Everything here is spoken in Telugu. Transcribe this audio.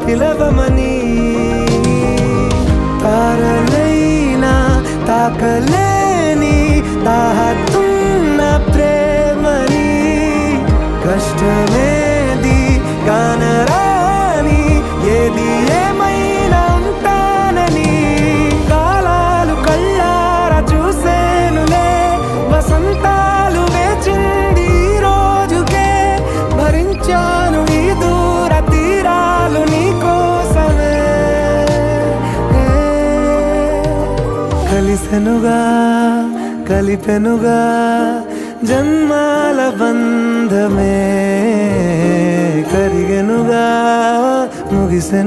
పిలవమని తారలైనా తాకలేని తాహతున్న ప్రేమని కష్టమేది కానరాని ఏది ఏమైనా ఉంటానని కాలాలు కళ్ళారా చూసేనులే వసంతాలు వేచింది ఈ రోజుకే భరించాను ఈ దూర తీరాలు నీ కోసమే కలిసెనుగా కలిపెనుగా జన్మాల బంధమే కరిగెనుగా ముగిసెను